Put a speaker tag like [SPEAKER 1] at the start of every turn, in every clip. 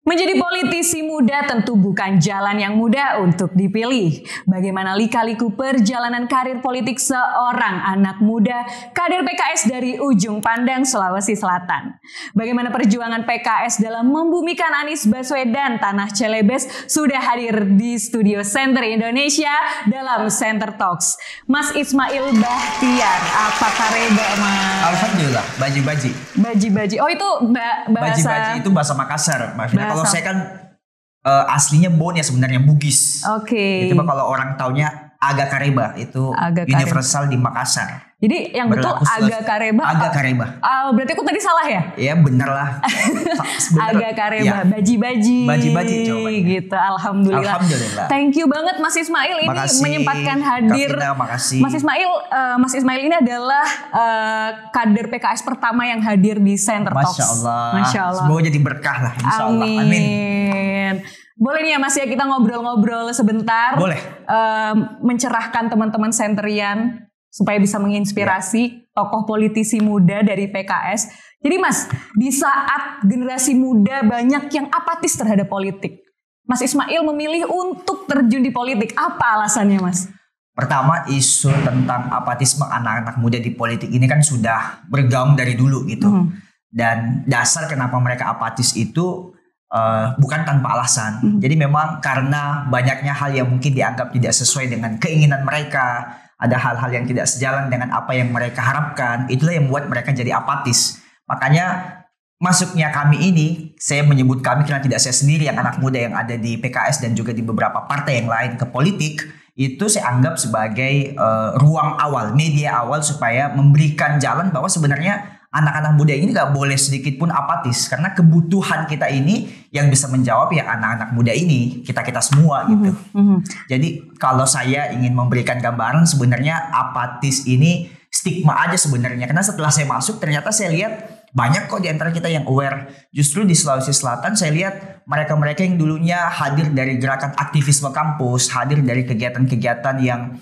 [SPEAKER 1] Menjadi politisi muda tentu bukan jalan yang mudah untuk dipilih. Bagaimana lika-liku perjalanan karir politik seorang anak muda kader PKS dari ujung pandang Sulawesi Selatan. Bagaimana perjuangan PKS dalam membumikan Anies Baswedan tanah Celebes sudah hadir di studio Center Indonesia dalam Center Talks. Mas Ismail Bahtiar, apa kabar Mas?
[SPEAKER 2] Alhamdulillah, baji-baji.
[SPEAKER 1] Baji-baji, oh itu bahasa...
[SPEAKER 2] Baji-baji itu bahasa Makassar. Maksudnya kalau saya kan aslinya Bon ya sebenarnya Bugis.
[SPEAKER 1] Oke.
[SPEAKER 2] Itu kalau orang taunya Aga Kareba itu universal di Makassar.
[SPEAKER 1] Jadi yang betul Aga Kareba.
[SPEAKER 2] Aga Kareba.
[SPEAKER 1] Berarti aku tadi salah ya?
[SPEAKER 2] Iya bener lah.
[SPEAKER 1] Aga Kareba, ya. Baji-baji.
[SPEAKER 2] Baji-baji jawabannya.
[SPEAKER 1] Gitu, alhamdulillah.
[SPEAKER 2] Alhamdulillah.
[SPEAKER 1] Thank you banget Mas Ismail ini menyempatkan hadir.
[SPEAKER 2] Makasih.
[SPEAKER 1] Mas Ismail ini adalah kader PKS pertama yang hadir di Center Talks.
[SPEAKER 2] Masya Allah. Semoga jadi berkah lah. Insya Allah. Amin.
[SPEAKER 1] Boleh nih ya Mas ya kita ngobrol-ngobrol sebentar.
[SPEAKER 2] Boleh.
[SPEAKER 1] Mencerahkan teman-teman Centerian supaya bisa menginspirasi tokoh politisi muda dari PKS. Jadi Mas, di saat generasi muda banyak yang apatis terhadap politik, Mas Ismail memilih untuk terjun di politik. Apa alasannya Mas?
[SPEAKER 2] Pertama, isu tentang apatisme anak-anak muda di politik ini kan sudah bergaung dari dulu gitu. Dan dasar kenapa mereka apatis itu bukan tanpa alasan. Jadi memang karena banyaknya hal yang mungkin dianggap tidak sesuai dengan keinginan mereka, ada hal-hal yang tidak sejalan dengan apa yang mereka harapkan, itulah yang membuat mereka jadi apatis. Makanya masuknya kami ini, saya menyebut kami karena tidak saya sendiri yang anak muda yang ada di PKS dan juga di beberapa partai yang lain ke politik, itu saya anggap sebagai ruang awal, media awal supaya memberikan jalan bahwa sebenarnya anak-anak muda ini gak boleh sedikit pun apatis. Karena kebutuhan kita ini yang bisa menjawab ya anak-anak muda ini, kita-kita semua gitu. Jadi kalau saya ingin memberikan gambaran sebenarnya apatis ini stigma aja sebenarnya. Karena setelah saya masuk ternyata saya lihat banyak kok di antara kita yang aware. Justru di Sulawesi Selatan saya lihat mereka-mereka yang dulunya hadir dari gerakan aktivisme kampus, hadir dari kegiatan-kegiatan yang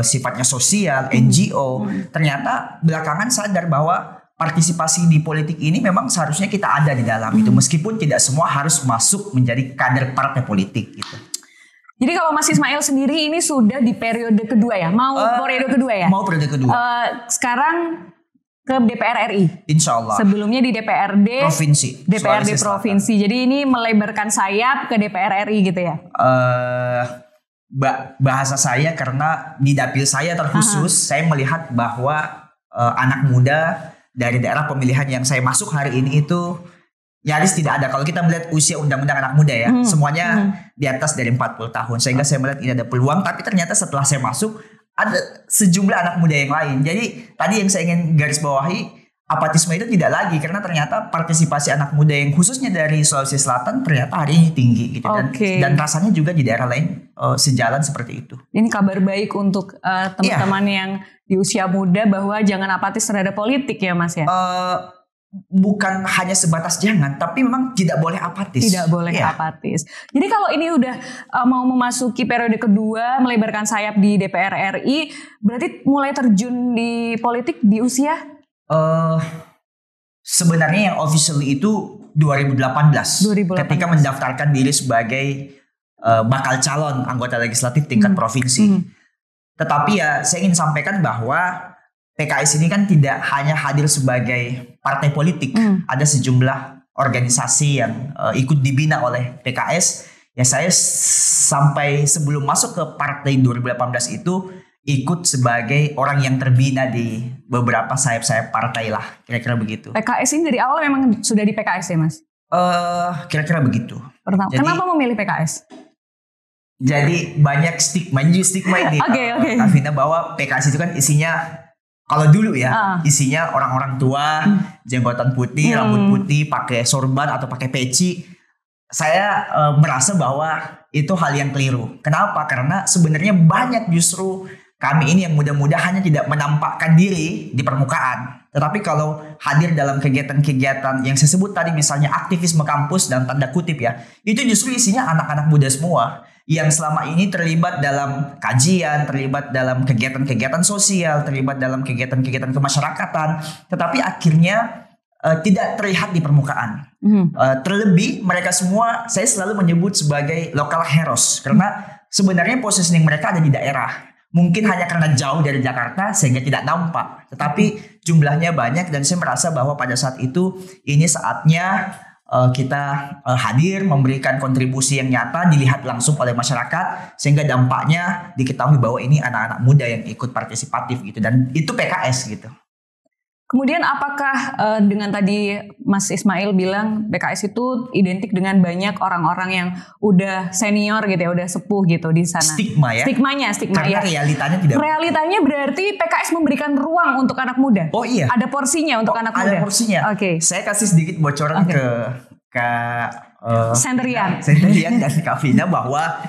[SPEAKER 2] sifatnya sosial, NGO. Ternyata belakangan sadar bahwa partisipasi di politik ini memang seharusnya kita ada di dalam itu, meskipun tidak semua harus masuk menjadi kader partai politik gitu.
[SPEAKER 1] Jadi kalau Mas Ismail sendiri ini sudah di periode kedua ya? Periode kedua ya?
[SPEAKER 2] Mau periode kedua.
[SPEAKER 1] Sekarang ke DPR RI.
[SPEAKER 2] Insya Allah.
[SPEAKER 1] Sebelumnya di DPRD
[SPEAKER 2] Provinsi.
[SPEAKER 1] DPRD Provinsi. Jadi ini melebarkan sayap ke DPR RI gitu ya?
[SPEAKER 2] Bahasa saya karena di dapil saya terkhusus, saya melihat bahwa anak muda dari daerah pemilihan yang saya masuk hari ini itu nyaris tidak ada. Kalau kita melihat usia undang-undang anak muda ya, semuanya di atas dari 40 tahun. Sehingga saya melihat ini ada peluang, tapi ternyata setelah saya masuk ada sejumlah anak muda yang lain. Jadi tadi yang saya ingin garis bawahi, apatisme itu tidak lagi karena ternyata partisipasi anak muda yang khususnya dari Sulawesi Selatan ternyata hari ini tinggi gitu. Dan rasanya juga di daerah lain sejalan seperti itu.
[SPEAKER 1] Ini kabar baik untuk teman-teman yang di usia muda bahwa jangan apatis terhadap politik ya Mas ya?
[SPEAKER 2] Bukan hanya sebatas jangan, tapi memang tidak boleh apatis.
[SPEAKER 1] Tidak boleh apatis. Jadi kalau ini udah mau memasuki periode kedua, melebarkan sayap di DPR RI, berarti mulai terjun di politik di usia?
[SPEAKER 2] Sebenarnya yang officially itu 2018. Ketika mendaftarkan diri sebagai bakal calon anggota legislatif tingkat provinsi. Tetapi ya saya ingin sampaikan bahwa PKS ini kan tidak hanya hadir sebagai partai politik. Ada sejumlah organisasi yang ikut dibina oleh PKS. Ya saya sampai sebelum masuk ke partai 2018 itu ikut sebagai orang yang terbina di beberapa sayap-sayap partai lah. Kira-kira begitu.
[SPEAKER 1] PKS ini dari awal memang sudah di PKS ya Mas?
[SPEAKER 2] Kira-kira begitu.
[SPEAKER 1] Kenapa memilih PKS?
[SPEAKER 2] Jadi banyak stigma ini Kavina, bahwa PKS itu kan isinya kalau dulu ya isinya orang-orang tua, jenggotan putih, rambut putih, pakai sorban atau pakai peci. Saya merasa bahwa itu hal yang keliru. Kenapa? Karena sebenarnya banyak justru kami ini yang muda-muda hanya tidak menampakkan diri di permukaan. Tetapi kalau hadir dalam kegiatan-kegiatan yang saya sebut tadi misalnya aktivisme kampus dan tanda kutip ya, itu justru isinya anak-anak muda semua yang selama ini terlibat dalam kajian, terlibat dalam kegiatan-kegiatan sosial, terlibat dalam kegiatan-kegiatan kemasyarakatan, tetapi akhirnya tidak terlihat di permukaan. Terlebih mereka semua saya selalu menyebut sebagai local heroes karena sebenarnya positioning mereka ada di daerah. Mungkin hanya karena jauh dari Jakarta sehingga tidak nampak. Tetapi jumlahnya banyak dan saya merasa bahwa pada saat itu ini saatnya kita hadir memberikan kontribusi yang nyata dilihat langsung oleh masyarakat sehingga dampaknya diketahui bahwa ini anak-anak muda yang ikut partisipatif gitu dan itu PKS gitu.
[SPEAKER 1] Kemudian apakah dengan tadi Mas Ismail bilang PKS itu identik dengan banyak orang-orang yang udah senior gitu ya, udah sepuh gitu di sana.
[SPEAKER 2] Stigma ya.
[SPEAKER 1] Stigma
[SPEAKER 2] Karena
[SPEAKER 1] ya.
[SPEAKER 2] realitanya tidak.
[SPEAKER 1] Realitanya berarti PKS memberikan ruang untuk anak muda.
[SPEAKER 2] Oh iya.
[SPEAKER 1] Ada porsinya untuk anak muda.
[SPEAKER 2] Ada porsinya.
[SPEAKER 1] Oke.
[SPEAKER 2] Saya kasih sedikit bocoran ke
[SPEAKER 1] Sendirian
[SPEAKER 2] dan Kak Vina bahwa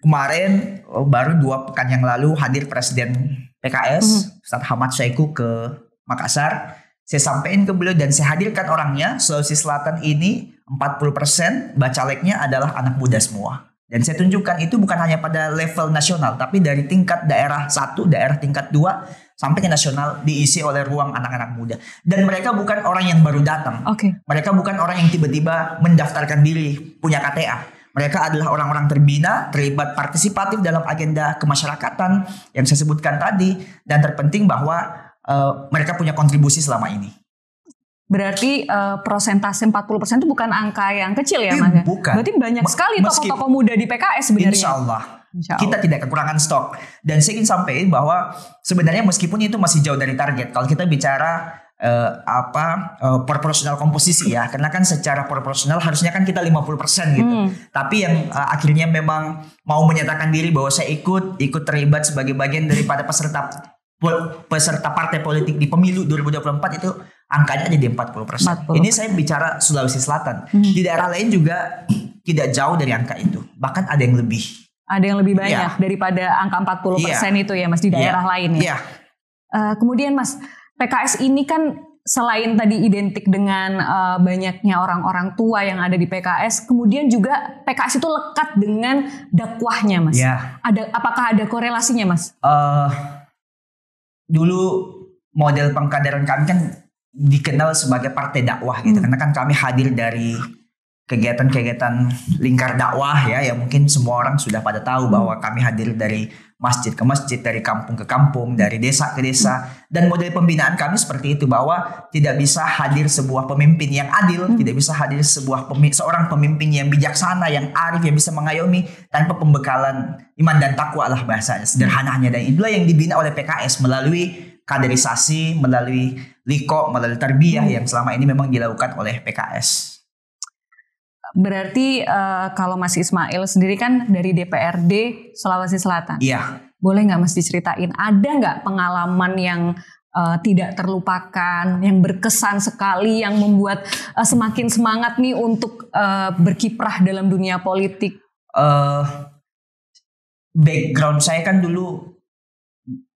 [SPEAKER 2] kemarin baru 2 pekan yang lalu hadir Presiden PKS Ustadz Ahmad Syahiku ke Makassar. Saya sampaikan ke beliau dan saya hadirkan orangnya. Sulawesi Selatan ini 40% bacaleknya adalah anak muda semua. Dan saya tunjukkan itu bukan hanya pada level nasional, tapi dari tingkat daerah 1, daerah tingkat 2 sampai ke nasional diisi oleh ruang anak-anak muda. Dan mereka bukan orang yang baru datang. Mereka bukan orang yang tiba-tiba mendaftarkan diri punya KTA. Mereka adalah orang-orang terbina, terlibat partisipatif dalam agenda kemasyarakatan yang saya sebutkan tadi. Dan terpenting bahwa mereka punya kontribusi selama ini.
[SPEAKER 1] Berarti persentase 40% itu bukan angka yang kecil ya Mas?
[SPEAKER 2] Bukan.
[SPEAKER 1] Berarti banyak sekali tokoh-tokoh muda di PKS sebenarnya.
[SPEAKER 2] Insya Allah. Kita tidak kekurangan stok. Dan saya ingin sampaikan bahwa sebenarnya meskipun itu masih jauh dari target. Kalau kita bicara proporsional komposisi ya. Karena kan secara proporsional harusnya kan kita 50% gitu. Tapi yang akhirnya memang mau menyatakan diri bahwa saya ikut terlibat sebagai bagian daripada peserta partai politik di pemilu 2024 itu angkanya ada di 40%. Ini saya bicara Sulawesi Selatan. Di daerah lain juga tidak jauh dari angka itu. Bahkan ada yang lebih.
[SPEAKER 1] Ada yang lebih banyak daripada angka 40% itu ya Mas di daerah lain ya. Kemudian Mas, PKS ini kan selain tadi identik dengan banyaknya orang-orang tua yang ada di PKS, kemudian juga PKS itu lekat dengan dakwahnya Mas. Apakah ada korelasinya Mas?
[SPEAKER 2] Dulu model pengkaderan kami kan dikenal sebagai partai dakwah gitu. Karena kan kami hadir dari kegiatan-kegiatan lingkar dakwah ya. Ya mungkin semua orang sudah pada tahu bahwa kami hadir dari masjid ke masjid, dari kampung ke kampung, dari desa ke desa. Dan model pembinaan kami seperti itu, bahwa tidak bisa hadir sebuah pemimpin yang adil, tidak bisa hadir seorang pemimpin yang bijaksana, yang arif, yang bisa mengayomi tanpa pembekalan iman dan takwa lah bahasanya, sederhananya. Dan itulah yang dibina oleh PKS melalui kaderisasi, melalui liko, melalui tarbiyah yang selama ini memang dilakukan oleh PKS.
[SPEAKER 1] Berarti kalau Mas Ismail sendiri kan dari DPRD Sulawesi Selatan.
[SPEAKER 2] Iya.
[SPEAKER 1] Boleh nggak Mas diceritain, ada nggak pengalaman yang tidak terlupakan, yang berkesan sekali, yang membuat semakin semangat nih untuk berkiprah dalam dunia politik?
[SPEAKER 2] Background saya kan dulu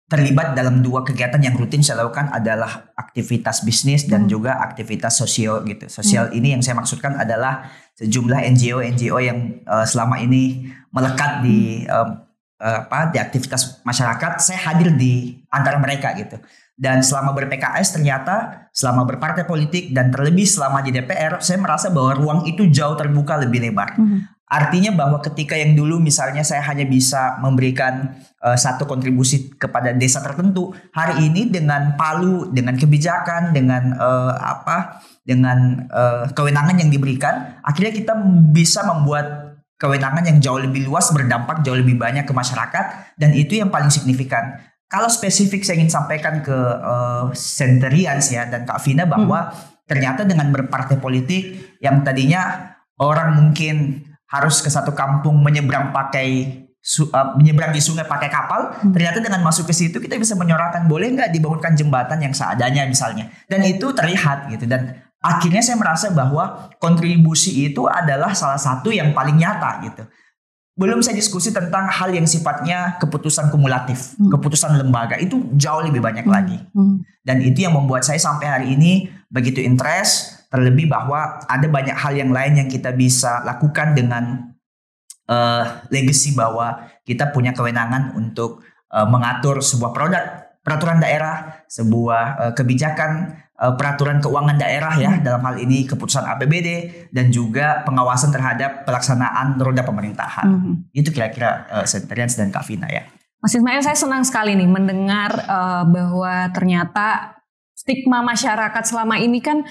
[SPEAKER 2] terlibat dalam 2 kegiatan yang rutin saya lakukan, adalah aktivitas bisnis dan juga aktivitas sosial gitu. Sosial ini yang saya maksudkan adalah sejumlah NGO yang selama ini melekat di aktivitas masyarakat. Saya hadir di antara mereka gitu. Dan selama ber-PKS ternyata, selama berpartai politik dan terlebih selama di DPR, saya merasa bahwa ruang itu jauh terbuka, lebih lebar. Artinya bahwa ketika yang dulu misalnya saya hanya bisa memberikan satu kontribusi kepada desa tertentu, hari ini dengan palu, dengan kebijakan, dengan kewenangan yang diberikan, akhirnya kita bisa membuat kewenangan yang jauh lebih luas, berdampak jauh lebih banyak ke masyarakat, dan itu yang paling signifikan. Kalau spesifik saya ingin sampaikan ke Centurions ya dan Kak Vina, bahwa ternyata dengan berpartai politik yang tadinya orang mungkin harus ke satu kampung menyeberang di sungai pakai kapal, ternyata dengan masuk ke situ kita bisa menyuarakan, boleh nggak dibangunkan jembatan yang seadanya misalnya, dan itu terlihat gitu. Dan akhirnya saya merasa bahwa kontribusi itu adalah salah satu yang paling nyata gitu. Belum saya diskusi tentang hal yang sifatnya keputusan kumulatif, keputusan lembaga, itu jauh lebih banyak lagi. Dan itu yang membuat saya sampai hari ini begitu interest. Terlebih bahwa ada banyak hal yang lain yang kita bisa lakukan dengan legacy bahwa kita punya kewenangan untuk mengatur sebuah peraturan daerah, sebuah kebijakan peraturan keuangan daerah ya, dalam hal ini keputusan APBD dan juga pengawasan terhadap pelaksanaan roda pemerintahan. Itu kira-kira Centerians dan Kak Vina ya.
[SPEAKER 1] Mas Ismail, saya senang sekali nih mendengar bahwa ternyata stigma masyarakat selama ini kan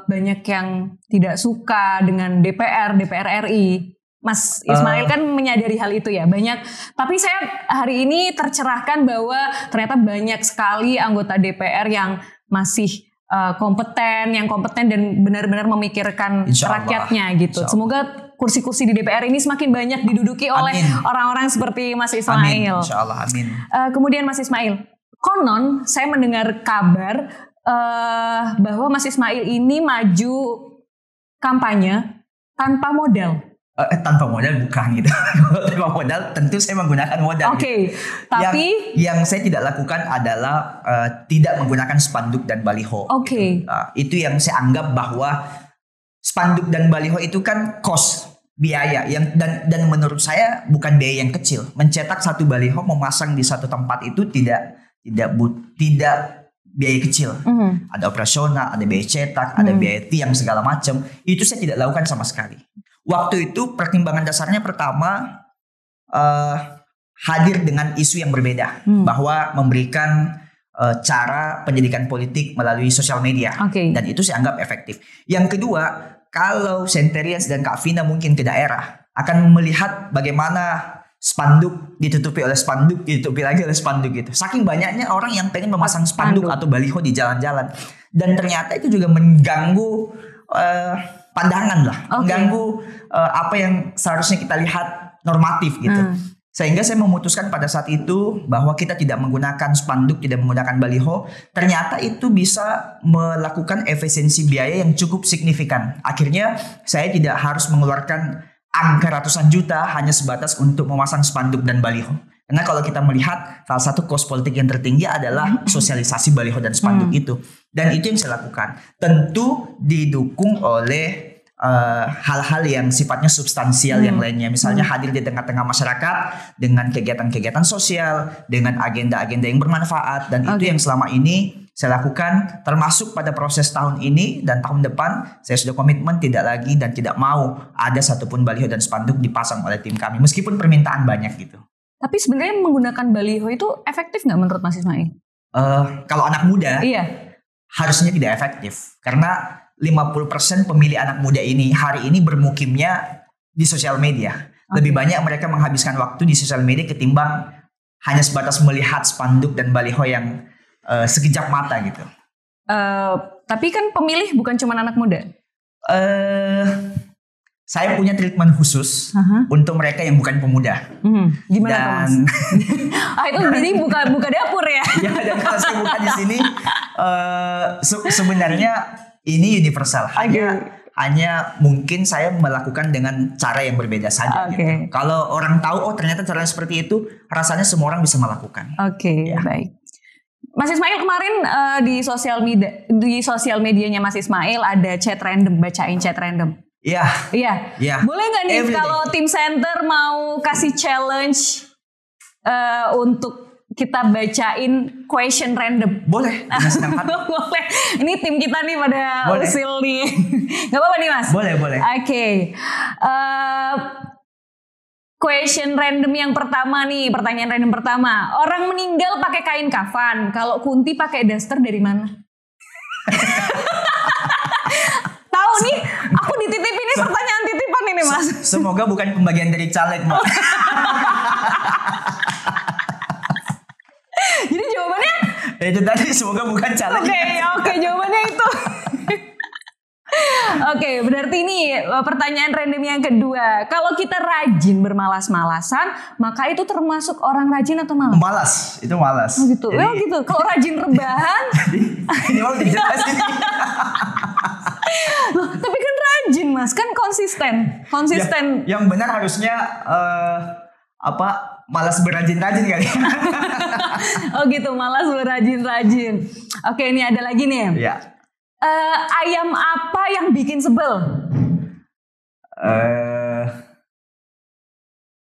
[SPEAKER 1] banyak yang tidak suka dengan DPR RI. Mas Ismail kan menyadari hal itu ya, banyak. Tapi saya hari ini tercerahkan bahwa ternyata banyak sekali anggota DPR yang masih kompeten dan benar-benar memikirkan rakyatnya gitu. Semoga kursi-kursi di DPR ini semakin banyak diduduki oleh orang-orang seperti Mas Ismail.
[SPEAKER 2] Amin, insya Allah, amin.
[SPEAKER 1] Kemudian Mas Ismail, konon saya mendengar kabar bahwa Mas Ismail ini maju kampanye tanpa modal.
[SPEAKER 2] Tanpa modal bukan gitu. Tanpa modal tentu saya menggunakan modal.
[SPEAKER 1] Oke, tapi
[SPEAKER 2] yang saya tidak lakukan adalah tidak menggunakan spanduk dan baliho.
[SPEAKER 1] Oke.
[SPEAKER 2] Itu yang saya anggap bahwa spanduk dan baliho itu kan cost, biaya yang dan menurut saya bukan biaya yang kecil. Mencetak satu baliho, memasang di satu tempat itu tidak biaya kecil. Ada operasional, ada biaya cetak, ada biaya tiang segala macam. Itu saya tidak lakukan sama sekali. Waktu itu pertimbangan dasarnya pertama hadir dengan isu yang berbeda, bahwa memberikan cara pendidikan politik melalui sosial media, dan itu saya anggap efektif. Yang kedua, kalau Centerians dan Kak Vina mungkin ke daerah akan melihat bagaimana spanduk ditutupi oleh spanduk, ditutupi lagi oleh spanduk gitu. Saking banyaknya orang yang pengen memasang spanduk atau baliho di jalan-jalan, dan ternyata itu juga mengganggu pandangan lah, mengganggu apa yang seharusnya kita lihat normatif gitu. Sehingga saya memutuskan pada saat itu bahwa kita tidak menggunakan spanduk, tidak menggunakan baliho. Ternyata itu bisa melakukan efisiensi biaya yang cukup signifikan. Akhirnya saya tidak harus mengeluarkan angka ratusan juta hanya sebatas untuk memasang spanduk dan baliho. Karena kalau kita melihat salah satu cost politik yang tertinggi adalah sosialisasi baliho dan spanduk itu. Dan itu yang saya lakukan. Tentu didukung oleh hal-hal yang sifatnya substansial yang lainnya. Misalnya hadir di tengah-tengah masyarakat dengan kegiatan-kegiatan sosial, dengan agenda-agenda yang bermanfaat. Dan itu yang selama ini saya lakukan, termasuk pada proses tahun ini dan tahun depan. Saya sudah komitmen tidak lagi dan tidak mau ada satupun baliho dan spanduk dipasang oleh tim kami, meskipun permintaan banyak gitu.
[SPEAKER 1] Tapi sebenarnya menggunakan baliho itu efektif nggak menurut Mas Ismail?
[SPEAKER 2] Kalau anak muda, harusnya tidak efektif. Karena 50% pemilih anak muda ini hari ini bermukimnya di sosial media. Lebih banyak mereka menghabiskan waktu di sosial media ketimbang hanya sebatas melihat spanduk dan baliho yang sekejap mata gitu.
[SPEAKER 1] Tapi kan pemilih bukan cuma anak muda.
[SPEAKER 2] Saya punya treatment khusus untuk mereka yang bukan pemuda.
[SPEAKER 1] Gimana tuh, Mas? Itu jadi buka dapur ya?
[SPEAKER 2] Ya, dan kalau saya buka di sini, sebenarnya ini universal. Hanya mungkin saya melakukan dengan cara yang berbeda saja. Gitu. Kalau orang tahu, ternyata caranya seperti itu, rasanya semua orang bisa melakukan.
[SPEAKER 1] Baik. Mas Ismail kemarin di sosial medianya Mas Ismail ada chat random, bacain chat random. Iya. Boleh nggak nih kalau tim center mau kasih challenge untuk kita bacain question random?
[SPEAKER 2] Boleh.
[SPEAKER 1] Boleh. Ini tim kita nih pada usil nih. Gak apa-apa nih Mas?
[SPEAKER 2] Boleh.
[SPEAKER 1] Question random yang pertama nih, pertanyaan random pertama. Orang meninggal pakai kain kafan, kalau Kunti pakai daster dari mana? Tahu nih, aku dititipin ini pertanyaan titipan ini Mas.
[SPEAKER 2] Semoga bukan pembagian dari caleg, Mbak.
[SPEAKER 1] Jadi jawabannya?
[SPEAKER 2] Itu tadi semoga bukan caleg.
[SPEAKER 1] Oke, jawabannya itu. Oke, berarti ini pertanyaan random yang kedua. Kalau kita rajin bermalas-malasan, maka itu termasuk orang rajin atau malas?
[SPEAKER 2] Malas, itu malas.
[SPEAKER 1] Oh gitu. Jadi, Kalau rajin rebahan,
[SPEAKER 2] ini mau dijelasin.
[SPEAKER 1] Loh, tapi kan rajin Mas, kan konsisten.
[SPEAKER 2] Yang benar harusnya malas berajin-rajin kali.
[SPEAKER 1] Oh gitu, malas berajin-rajin. Oke, ini ada lagi nih.
[SPEAKER 2] Ya.
[SPEAKER 1] Ayam apa yang bikin sebel?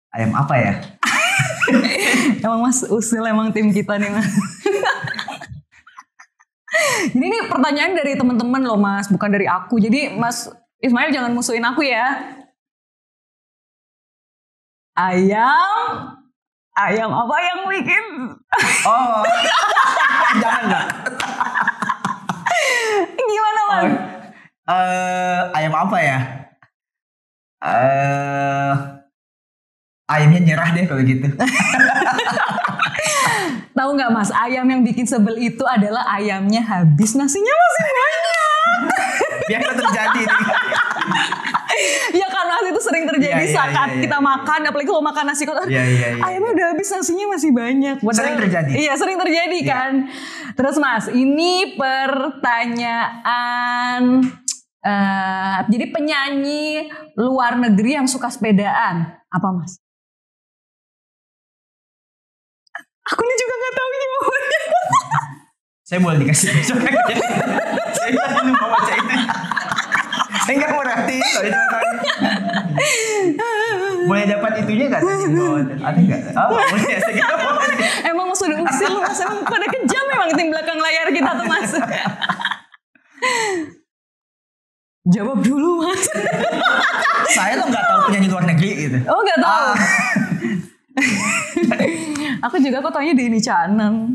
[SPEAKER 2] Ayam apa ya?
[SPEAKER 1] Emang Mas usil emang tim kita nih Mas. Ini nih pertanyaan dari teman-teman loh Mas, bukan dari aku. Jadi Mas Ismail jangan musuhin aku ya. Ayam apa yang bikin?
[SPEAKER 2] Oh, jangan Mbak.
[SPEAKER 1] Gimana Mas?
[SPEAKER 2] Ayam apa ya? Ayamnya nyerah deh kalau gitu.
[SPEAKER 1] Tahu nggak Mas, ayam yang bikin sebel itu adalah ayamnya habis, nasinya masih banyak.
[SPEAKER 2] Biasa terjadi nih.
[SPEAKER 1] Ya kan Mas, itu sering terjadi saat kita makan, apalagi kalau makan nasi kotor. Ayamnya udah habis, nasinya masih banyak. Padahal,
[SPEAKER 2] sering terjadi.
[SPEAKER 1] Iya, sering terjadi kan. Terus Mas, ini pertanyaan. Jadi penyanyi luar negeri yang suka sepedaan apa Mas? Aku ini juga nggak tahu jawabannya.
[SPEAKER 2] Saya boleh dikasih saya tadi lupa baca itu. Saya nggak mau nanti boleh dapat itunya nggak? Ada nggak? Oh, boleh ya.
[SPEAKER 1] Emang sudah usil Mas, emang pada kejam memang tim belakang layar kita tuh Mas. Jawab dulu Mas.
[SPEAKER 2] Saya lo nggak tahu penyanyi luar negeri gitu.
[SPEAKER 1] Oh nggak tahu. Aku juga kok taunya Denny Canang.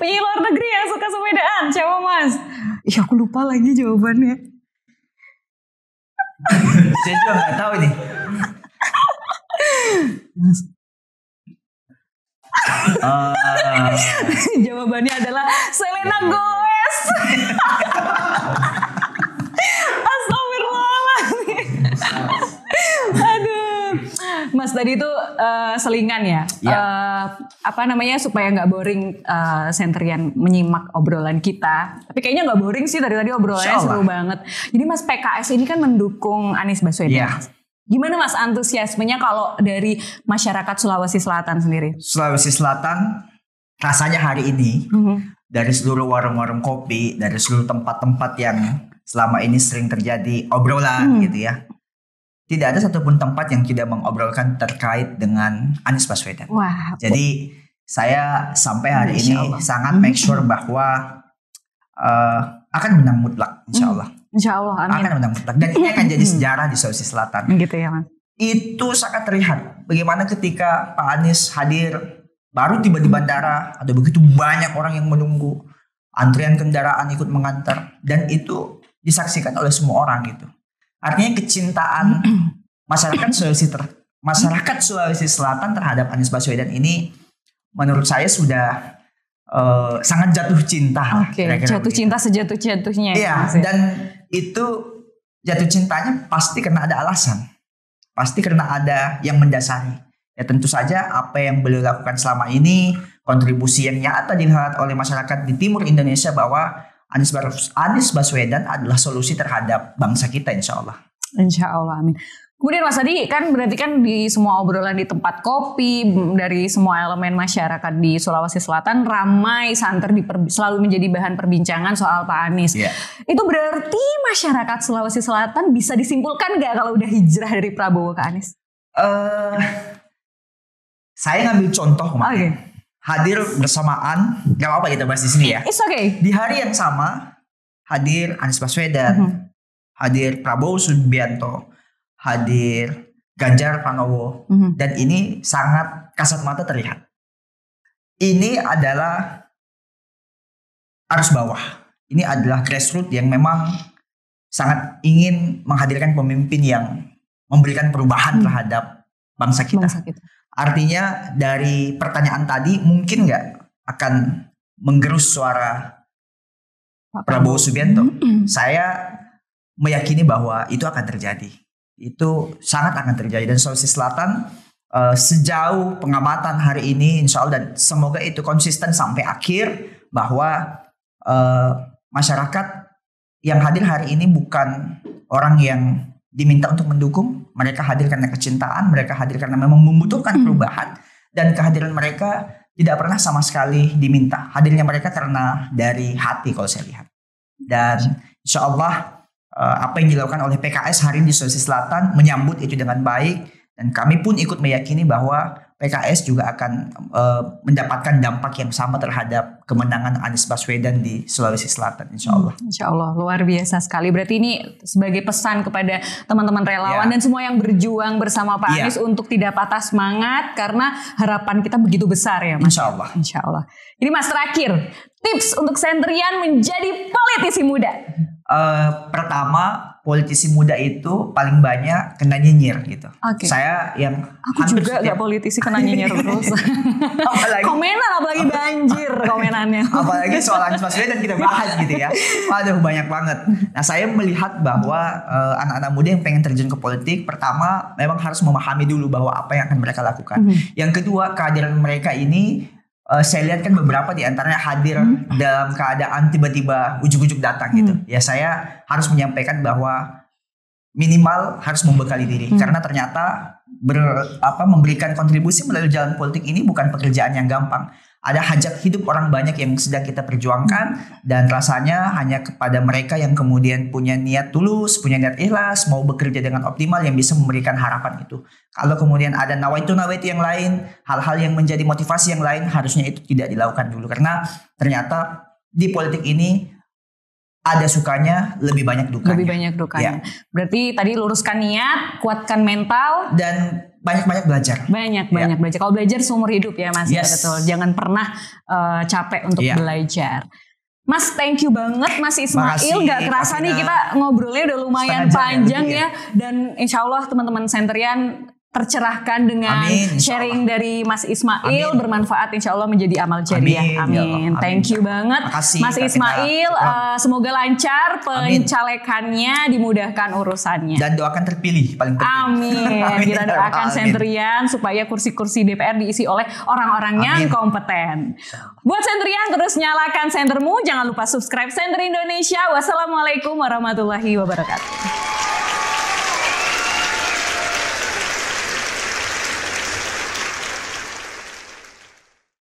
[SPEAKER 1] Penyanyi luar negeri yang suka sepedaan, siapa Mas? Ih aku lupa lagi jawabannya.
[SPEAKER 2] Saya juga nggak tahu nih.
[SPEAKER 1] Jawabannya adalah Selena Gomez. Astagfirullahaladzim. Aduh, Mas tadi itu selingan ya. Apa namanya supaya nggak boring Sentrian menyimak obrolan kita. Tapi kayaknya nggak boring sih, tadi obrolannya seru banget. Jadi Mas, PKS ini kan mendukung Anies Baswedan. Gimana Mas antusiasmenya kalau dari masyarakat Sulawesi Selatan sendiri?
[SPEAKER 2] Sulawesi Selatan rasanya hari ini dari seluruh warung-warung kopi, dari seluruh tempat-tempat yang selama ini sering terjadi obrolan gitu ya. Tidak ada satupun tempat yang tidak mengobrolkan terkait dengan Anies Baswedan.
[SPEAKER 1] Wah.
[SPEAKER 2] Jadi saya sampai hari ini sangat make sure bahwa akan menang mutlak, insya Allah.
[SPEAKER 1] Insya Allah, amin.
[SPEAKER 2] Akan menang mutlak. Dan ini akan jadi sejarah di Sulawesi Selatan.
[SPEAKER 1] Gitu ya Mas.
[SPEAKER 2] Itu sangat terlihat bagaimana ketika Pak Anies hadir, baru tiba di bandara, ada begitu banyak orang yang menunggu, antrian kendaraan ikut mengantar, dan itu disaksikan oleh semua orang gitu. Artinya kecintaan masyarakat Sulawesi Selatan terhadap Anies Baswedan ini menurut saya sudah sangat jatuh cinta.
[SPEAKER 1] Jatuh cinta sejatuh-jatuhnya.
[SPEAKER 2] Iya, dan itu jatuh cintanya pasti karena ada alasan. Pasti karena ada yang mendasari. Ya tentu saja apa yang beliau lakukan selama ini, kontribusi yang nyata dilihat oleh masyarakat di timur Indonesia bahwa Anies Baswedan adalah solusi terhadap bangsa kita, insya Allah.
[SPEAKER 1] Insya Allah, amin. Kemudian Mas tadi kan berarti kan di semua obrolan di tempat kopi, dari semua elemen masyarakat di Sulawesi Selatan ramai santer selalu menjadi bahan perbincangan soal Pak Anies. Itu berarti masyarakat Sulawesi Selatan bisa disimpulkan nggak kalau udah hijrah dari Prabowo ke Anies?
[SPEAKER 2] Saya ngambil contoh kemarin. Hadir bersamaan, gak apa-apa kita bahas di sini ya.
[SPEAKER 1] It's okay.
[SPEAKER 2] Di hari yang sama hadir Anies Baswedan, hadir Prabowo Subianto, hadir Ganjar Pranowo, dan ini sangat kasat mata terlihat. Ini adalah arus bawah. Ini adalah grassroots yang memang sangat ingin menghadirkan pemimpin yang memberikan perubahan terhadap bangsa kita. Artinya dari pertanyaan tadi mungkin nggak akan menggerus suara Prabowo Subianto. Saya meyakini bahwa itu akan terjadi. Itu sangat akan terjadi. Dan Sulawesi Selatan sejauh pengamatan hari ini insya Allah dan semoga itu konsisten sampai akhir bahwa masyarakat yang hadir hari ini bukan orang yang diminta untuk mendukung, mereka hadir karena kecintaan, mereka hadir karena memang membutuhkan perubahan, dan kehadiran mereka tidak pernah sama sekali diminta. Hadirnya mereka karena dari hati kalau saya lihat. Dan insya Allah apa yang dilakukan oleh PKS hari ini di Sulawesi Selatan menyambut itu dengan baik, dan kami pun ikut meyakini bahwa PKS juga akan mendapatkan dampak yang sama terhadap kemenangan Anies Baswedan di Sulawesi Selatan, insya Allah.
[SPEAKER 1] Insya Allah, luar biasa sekali. Berarti ini sebagai pesan kepada teman-teman relawan dan semua yang berjuang bersama Pak Anies untuk tidak patah semangat karena harapan kita begitu besar ya Mas.
[SPEAKER 2] Insya Allah.
[SPEAKER 1] Insya Allah. Ini Mas terakhir, tips untuk Sendrian menjadi politisi muda.
[SPEAKER 2] Pertama, politisi muda itu paling banyak kena nyinyir gitu. Saya yang
[SPEAKER 1] aku juga gak politisi kena nyinyir terus. Komenan apalagi banjir komenannya.
[SPEAKER 2] Apalagi soal Anies Baswedan kita bahas gitu ya. Waduh, banyak banget. Nah, saya melihat bahwa anak-anak muda yang pengen terjun ke politik, pertama memang harus memahami dulu bahwa apa yang akan mereka lakukan. Yang kedua, kehadiran mereka ini saya lihat kan beberapa di antaranya hadir dalam keadaan tiba-tiba ujuk-ujuk datang gitu. Ya, saya harus menyampaikan bahwa minimal harus membekali diri karena ternyata memberikan kontribusi melalui jalan politik ini bukan pekerjaan yang gampang. Ada hajat hidup orang banyak yang sedang kita perjuangkan dan rasanya hanya kepada mereka yang kemudian punya niat tulus, punya niat ikhlas, mau bekerja dengan optimal yang bisa memberikan harapan itu. Kalau kemudian ada nawaitu yang lain, hal-hal yang menjadi motivasi yang lain, harusnya itu tidak dilakukan dulu. Karena ternyata di politik ini ada sukanya, lebih banyak dukanya.
[SPEAKER 1] Lebih banyak dukanya. Ya. Berarti tadi luruskan niat, kuatkan mental,
[SPEAKER 2] dan banyak-banyak belajar.
[SPEAKER 1] Banyak belajar. Kalau belajar seumur hidup ya Mas. Yes. Betul. Jangan pernah capek untuk belajar. Mas, thank you banget Mas Ismail. Gak kerasa nih kita ngobrolnya udah lumayan panjang ya. Dan insya Allah teman-teman Sendrian tercerahkan dengan sharing dari Mas Ismail. Bermanfaat insya Allah menjadi amal jariah. Amin. Thank you banget makasih, Mas Ismail. Semoga lancar pencalekannya, dimudahkan urusannya.
[SPEAKER 2] Dan doakan terpilih paling penting.
[SPEAKER 1] Amin. Kita doakan Sendrian supaya kursi-kursi DPR diisi oleh orang-orang yang kompeten. Buat Sendrian, terus nyalakan sendermu. Jangan lupa subscribe Sender Indonesia. Wassalamualaikum warahmatullahi wabarakatuh.